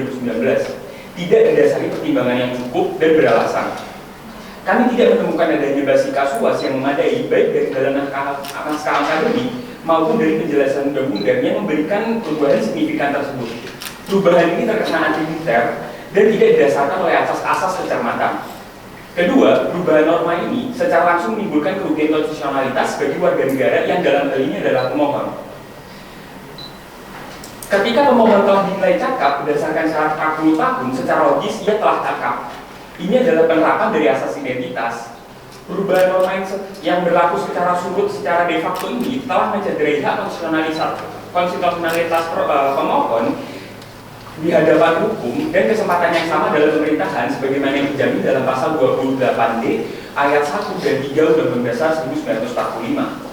2019 tidak didasari pertimbangan yang cukup dan beralasan. Kami tidak menemukan adanya basi kasuas yang memadai baik dari dalam naskah akademik maupun dari penjelasan undang-undang yang memberikan perubahan signifikan tersebut. Perubahan ini terkesan arbitriter dan tidak didasarkan oleh asas-asas kecermatan. Kedua, perubahan norma ini secara langsung menimbulkan kerugian konstitusionalitas bagi warga negara yang dalam hal ini adalah pemohon. Ketika pemohon telah dinilai cakap berdasarkan syarat 40 tahun, secara logis ia telah cakap. Ini adalah penerapan dari asas identitas. Perubahan norma yang berlaku secara surut, secara de facto ini telah mencederai hak konstitusionalitas pemohon di hadapan hukum dan kesempatan yang sama dalam pemerintahan sebagaimana yang dijamin dalam pasal 28D ayat 1 dan 3 Undang-Undang Dasar 1945.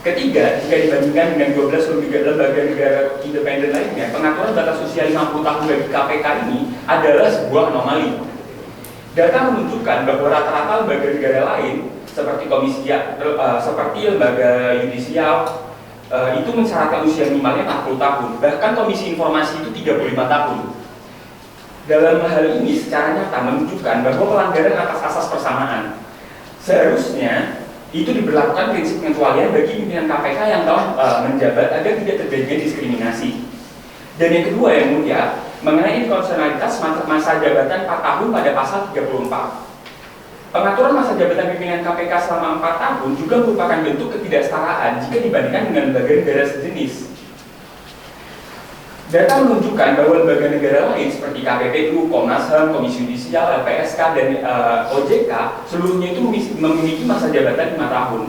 Ketiga, jika dibandingkan dengan 12 lembaga negara independen lainnya, pengaturan batas usia 50 tahun bagi KPK ini adalah sebuah anomali. Data menunjukkan bahwa rata-rata lembaga negara lain seperti seperti lembaga yudisial itu mensyaratkan usia minimalnya 40 tahun. Bahkan Komisi Informasi itu 35 tahun. Dalam hal ini secara nyata menunjukkan bahwa pelanggaran atas asas persamaan. Seharusnya itu diberlakukan prinsip pengecualian bagi pimpinan KPK yang telah menjabat agar tidak terjadinya diskriminasi. Dan yang kedua yang mulia, mengenai inkonstitusionalitas masa jabatan 4 tahun pada pasal 34. Pengaturan masa jabatan pimpinan KPK selama 4 tahun juga merupakan bentuk ketidaksetaraan jika dibandingkan dengan lembaga negara sejenis. Data menunjukkan bahwa lembaga negara lain seperti KPPU, Komnas HAM, Komisi Yudisial, LPSK, dan OJK seluruhnya itu memiliki masa jabatan 5 tahun.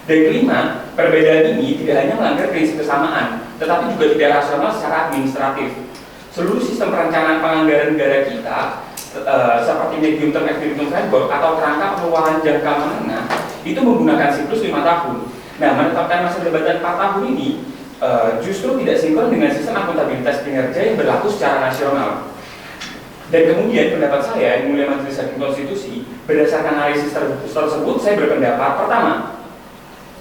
Dan kelima, perbedaan ini tidak hanya melanggar prinsip kesamaan, tetapi juga tidak rasional secara administratif. Seluruh sistem perencanaan penganggaran negara kita seperti medium term activity framework atau kerangka pengeluaran jangka menengah itu menggunakan siklus 5 tahun. Nah, menetapkan masa jabatan 4 tahun ini justru tidak sinkron dengan sistem akuntabilitas kinerja yang berlaku secara nasional. Dan kemudian pendapat saya yang mulia Majelis Hakim Konstitusi, berdasarkan analisis tersebut saya berpendapat pertama,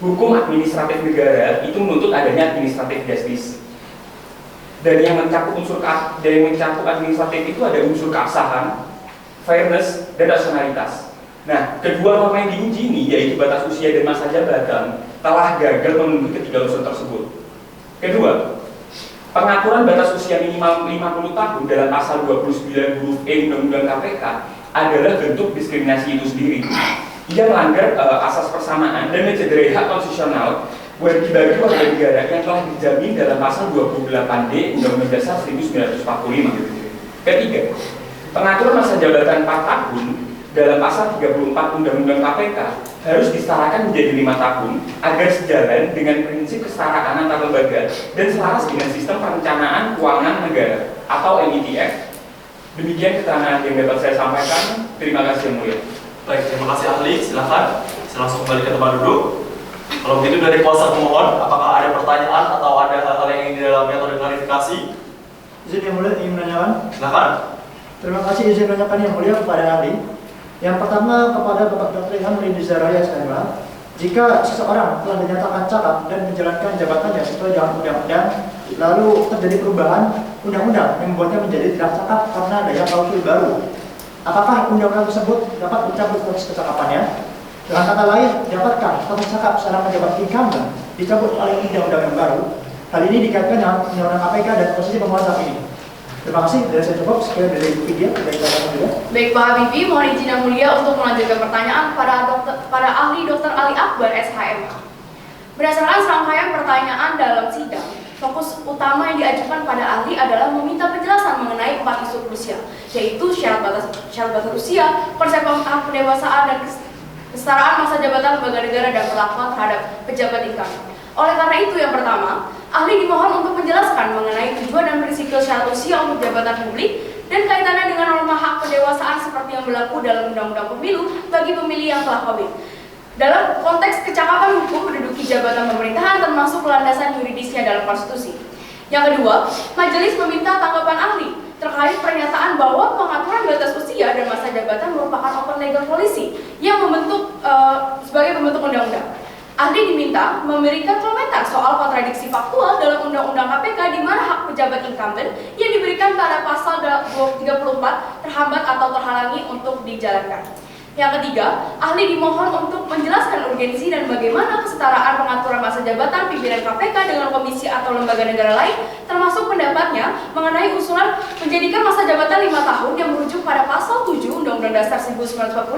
hukum administratif negara itu menuntut adanya administratif justice. Dan yang mencakup administratif itu ada unsur keabsahan, fairness, dan rasionalitas. Nah, kedua norma yang diuji ini yaitu batas usia dan masa jabatan telah gagal memenuhi ketiga unsur tersebut. Kedua, pengaturan batas usia minimal 50 tahun dalam pasal 29 huruf E Undang-Undang KPK adalah bentuk diskriminasi itu sendiri. Ia melanggar asas persamaan dan mencederai hak konstitusional bagi warga negara yang telah dijamin dalam pasal 28D Undang-Undang Dasar 1945. Ketiga, pengaturan masa jabatan 4 tahun dalam pasal 34 Undang-Undang KPK harus disetarakan menjadi 5 tahun agar sejalan dengan prinsip kesetaraan antar lembaga dan selaras dengan sistem perencanaan keuangan negara atau MITF. Demikian keterangan yang dapat saya sampaikan. Terima kasih yang mulia. Baik, terima kasih ahli. Silahkan langsung kembali ke tempat duduk. Kalau begitu dari kuasa pemohon, apakah ada pertanyaan atau ada hal-hal yang ingin di dalamnya atau klarifikasi? Izin yang mulia ingin menanyakan. Silahkan. Terima kasih izin menanyakan yang mulia kepada ahli. Yang pertama kepada Bapak Dr. Ilham Rindiza Raya SMA, jika seseorang telah dinyatakan cakap dan menjalankan jabatannya sesuai dengan undang-undang, lalu terjadi perubahan undang-undang yang membuatnya menjadi tidak cakap karena adanya klausul baru, apakah undang-undang tersebut dapat mencabut status kecakapannya? Dengan kata lain, dapatkah status cakap secara menjabat incumbent dicabut oleh undang-undang yang baru? Hal ini dikaitkan dengan undang-undang KPK dan posisi pemohon saat ini. Terima kasih, dari saya cukup. Sekian dari video. Baik Pak Habibie, mohon izin yang mulia untuk melanjutkan pertanyaan pada ahli Dr. Ali Akbar SHM. Berdasarkan serangkaian pertanyaan dalam sidang, fokus utama yang diajukan pada ahli adalah meminta penjelasan mengenai 4 isu krusial, yaitu syarat batas usia, konsep hak pendewasaan, dan kesetaraan masa jabatan lembaga negara dan perlakuan terhadap pejabat incumbent. Oleh karena itu, yang pertama, ahli dimohon untuk menjelaskan mengenai tujuan dan prinsip syarat usia untuk jabatan publik dan kaitannya dengan norma hak pendewasaan seperti yang berlaku dalam Undang-Undang Pemilu bagi pemilih yang telah kawin. Dalam konteks kecakapan hukum menduduki jabatan pemerintahan termasuk landasan yuridisnya dalam konstitusi. Yang kedua, majelis meminta tanggapan ahli terkait pernyataan bahwa pengaturan batas usia dan masa jabatan merupakan open legal policy yang sebagai pembentuk undang-undang. Ahli Ahli diminta memberikan komentar soal kontradiksi faktual dalam Undang-Undang KPK di mana hak pejabat incumbent yang diberikan pada pasal 34 terhambat atau terhalangi untuk dijalankan. Yang ketiga, ahli dimohon untuk menjelaskan urgensi dan bagaimana kesetaraan pengaturan masa jabatan pimpinan KPK dengan komisi atau lembaga negara lain, termasuk pendapatnya mengenai usulan menjadikan masa jabatan 5 tahun yang merujuk pada pasal 7 Undang-Undang Dasar 1945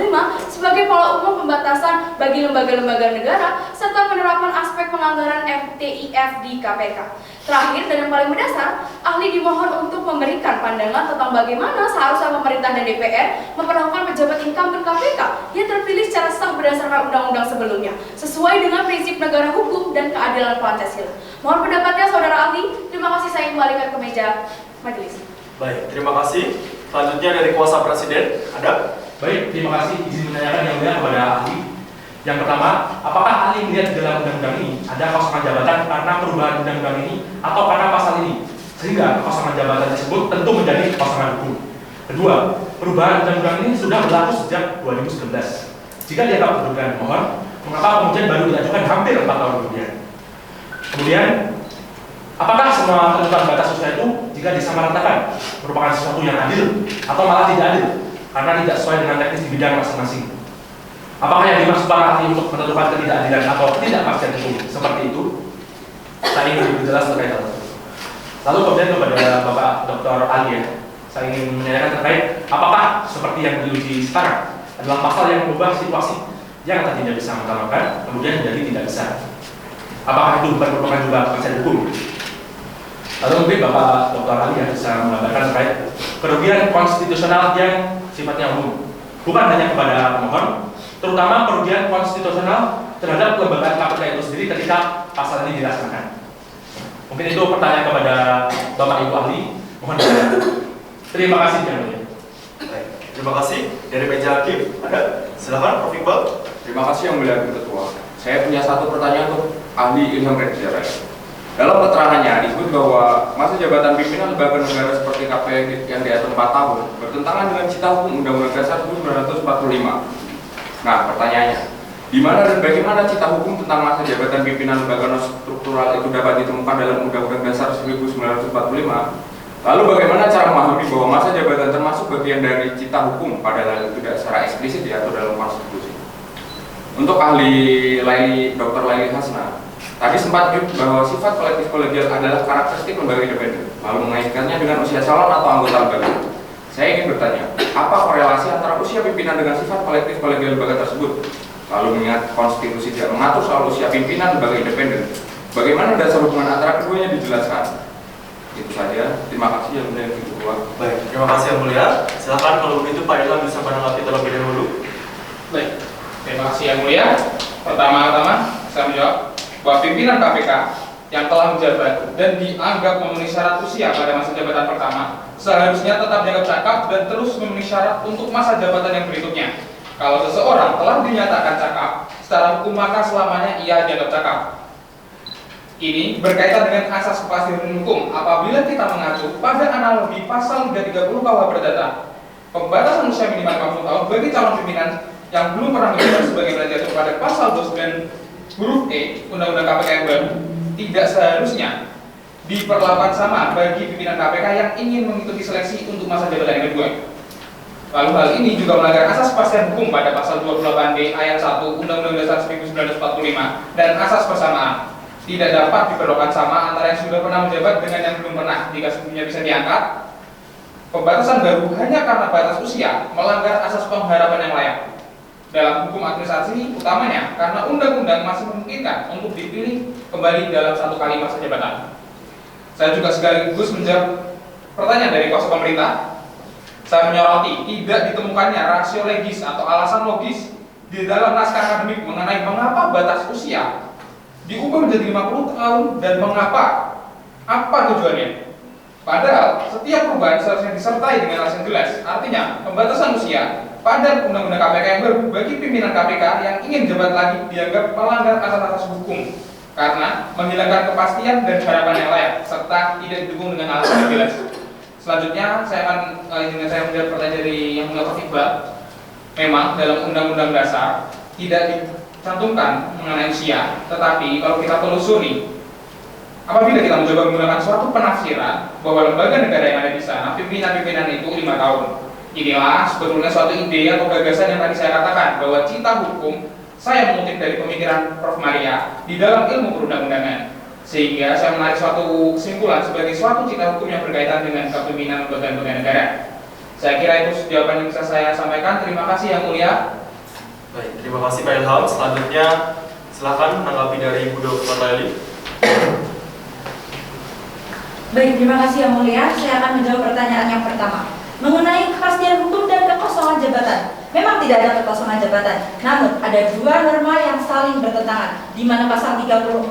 sebagai pola umum pembatasan bagi lembaga-lembaga negara serta penerapan aspek penganggaran FTIF di KPK. Terakhir dan yang paling mendasar, ahli dimohon untuk memberikan pandangan tentang bagaimana seharusnya pemerintah dan DPR memperlakukan pejabat incumbent KPK yang terpilih secara sah berdasarkan undang-undang sebelumnya, sesuai dengan prinsip negara hukum dan keadilan Pancasila. Mohon pendapatnya saudara ahli. Terima kasih, saya kembalikan ke meja majelis. Baik, terima kasih. Selanjutnya dari kuasa presiden, ada? Baik, terima kasih. Izin menanyakan yang mulia kepada ahli. Yang pertama, apakah ahli melihat di dalam undang-undang ini ada kekosongan jabatan karena perubahan undang-undang ini atau karena pasal ini, sehingga kekosongan jabatan tersebut tentu menjadi kekosongan hukum? Kedua, perubahan undang-undang ini sudah berlaku sejak 2019. Jika dianggap berdugaan mohon, mengapa kemudian baru diajukan hampir 4 tahun kemudian? Kemudian, apakah semua ketentuan batas usia itu jika disamaratakan merupakan sesuatu yang adil atau malah tidak adil karena tidak sesuai dengan teknis di bidang masing-masing? Apakah yang dimaksud para ahli untuk menentukan ketidakadilan atau ketidakpastian hukum seperti itu? Saya ingin lebih jelas terkait hal tersebut. Lalu kemudian kepada Bapak Dr. Ali, ya, saya ingin menanyakan terkait apakah seperti yang diuji sekarang adalah pasal yang mengubah situasi yang tadinya bisa mengutamakan kemudian menjadi tidak bisa. Apakah itu merupakan juga konsep hukum? Lalu mungkin Bapak Dr. Ali yang bisa menggambarkan terkait kerugian konstitusional yang sifatnya umum, bukan hanya kepada pemohon, terutama kerugian konstitusional terhadap lembaga KPK itu sendiri ketika pasal ini dilaksanakan. Mungkin itu pertanyaan kepada Bapak Ibu ahli. Mohon dijelaskan. Terima kasih yang mulia. Baik, terima kasih. Dari meja hakim, ada? Silakan, Prof. Iqbal. Terima kasih yang mulia Ketua. Saya punya satu pertanyaan untuk ahli Ilham Redjara. Dalam keterangannya disebut bahwa masa jabatan pimpinan lembaga negara seperti KPK yang diatur 4 tahun bertentangan dengan cita hukum Undang-Undang Dasar 1945. Nah, pertanyaannya, di mana dan bagaimana cita hukum tentang masa jabatan pimpinan lembaga non-struktural itu dapat ditemukan dalam Undang-Undang Dasar 1945? Lalu bagaimana cara memahami bahwa masa jabatan termasuk bagian dari cita hukum padahal itu tidak secara eksplisit diatur dalam konstitusi? Untuk ahli Dr. Laili Hasna, tadi sempat menyebut bahwa sifat kolektif kolegial adalah karakteristik lembaga independen, lalu mengaitkannya dengan usia calon atau anggota lembaga. Saya ingin bertanya, apa korelasi antara usia pimpinan dengan sifat kolektif kolegial lembaga tersebut? Lalu mengingat konstitusi tidak mengatur soal usia pimpinan lembaga independen, bagaimana dasar hubungan antara keduanya dijelaskan? Itu saja. Terima kasih yang mulia Ketua. Baik, terima kasih yang mulia. Silakan kalau begitu Pak Ilham bisa menanggapi terlebih dahulu. Baik, terima kasih yang mulia. Pertama-tama saya menjawab bahwa pimpinan KPK yang telah menjabat dan dianggap memenuhi syarat usia pada masa jabatan pertama seharusnya tetap dianggap cakap dan terus memenuhi syarat untuk masa jabatan yang berikutnya. Kalau seseorang telah dinyatakan cakap secara hukum maka selamanya ia dianggap cakap. Ini berkaitan dengan asas kepastian hukum apabila kita mengacu pada analogi pasal 330 KUH Perdata. Pembatasan usia minimal 50 tahun bagi calon pimpinan yang belum pernah menjabat sebagaimana diatur pada pasal 29 huruf E Undang-Undang KPK yang baru tidak seharusnya diperlakukan sama bagi pimpinan KPK yang ingin mengikuti seleksi untuk masa jabatan yang kedua. Lalu hal ini juga melanggar asas kepastian hukum pada pasal 28D ayat 1 Undang-Undang Dasar 1945 dan asas persamaan. Tidak dapat diperlakukan sama antara yang sudah pernah menjabat dengan yang belum pernah. Jika sebelumnya bisa diangkat, pembatasan baru hanya karena batas usia melanggar asas pengharapan yang layak. Dalam hukum administrasi utamanya karena undang-undang masih memungkinkan untuk dipilih kembali dalam satu kali masa jabatan. Saya juga sekaligus menjawab pertanyaan dari kuasa pemerintah. Saya menyoroti tidak ditemukannya rasio legis atau alasan logis di dalam naskah akademik mengenai mengapa batas usia diubah menjadi 50 tahun dan mengapa, apa tujuannya. Padahal setiap perubahan seharusnya disertai dengan alasan jelas. Artinya pembatasan usia pada Undang-Undang KPK yang baru bagi pimpinan KPK yang ingin jabat lagi dianggap melanggar asas-asas hukum karena menghilangkan kepastian dan harapan yang layak serta tidak didukung dengan alasan yang jelas. Selanjutnya saya akan menjawab pertanyaan dari yang mulia Prof. Iqbal. Memang dalam Undang-Undang Dasar tidak cantumkan mengenai usia, tetapi kalau kita telusuri, apabila kita mencoba menggunakan suatu penafsiran bahwa lembaga negara yang ada di sana, pimpinan-pimpinan itu 5 tahun. Inilah sebetulnya suatu ide atau gagasan yang tadi saya katakan, bahwa cita hukum saya mengutip dari pemikiran Prof. Maria di dalam ilmu perundang-undangan. Sehingga saya menarik suatu kesimpulan sebagai suatu cita hukum yang berkaitan dengan kepemimpinan lembaga-lembaga negara. Saya kira itu jawaban yang bisa saya sampaikan. Terima kasih Yang Mulia. Baik, terima kasih Pak Ilham. Selanjutnya silakan menanggapi dari Ibu Dr. Laili. Baik, terima kasih Yang Mulia. Saya akan menjawab pertanyaan yang pertama mengenai kepastian hukum dan kekosongan jabatan. Memang tidak ada kekosongan jabatan, namun ada 2 norma yang saling bertentangan, di mana pasal 34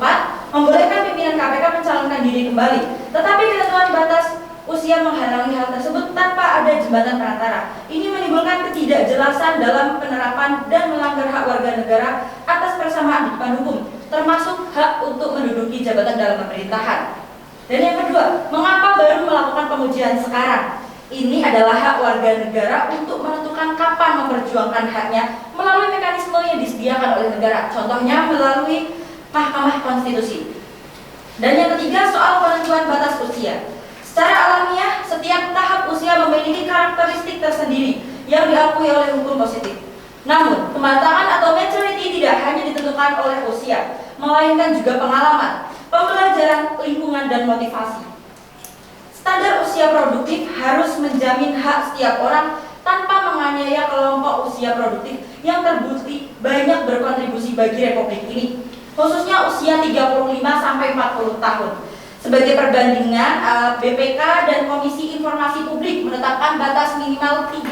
membolehkan pimpinan KPK mencalonkan diri kembali, tetapi ketentuan batas usia menghalangi hal tersebut tanpa ada jembatan perantara. Ini menimbulkan ketidakjelasan dalam penerapan dan melanggar hak warga negara atas persamaan di depan hukum, termasuk hak untuk menduduki jabatan dalam pemerintahan. Dan yang kedua, mengapa baru melakukan pengujian sekarang? Ini adalah hak warga negara untuk menentukan kapan memperjuangkan haknya melalui mekanisme yang disediakan oleh negara, contohnya melalui Mahkamah Konstitusi. Dan yang ketiga, soal penentuan batas usia. Secara alamiah, setiap tahap usia memiliki karakteristik tersendiri yang diakui oleh hukum positif. Namun, kematangan atau maturity tidak hanya ditentukan oleh usia, melainkan juga pengalaman, pembelajaran, lingkungan, dan motivasi. Standar usia produktif harus menjamin hak setiap orang tanpa menganiaya kelompok usia produktif yang terbukti banyak berkontribusi bagi Republik ini, khususnya usia 35 sampai 40 tahun. Sebagai perbandingan, BPK dan Komisi Informasi Publik menetapkan batas minimal 35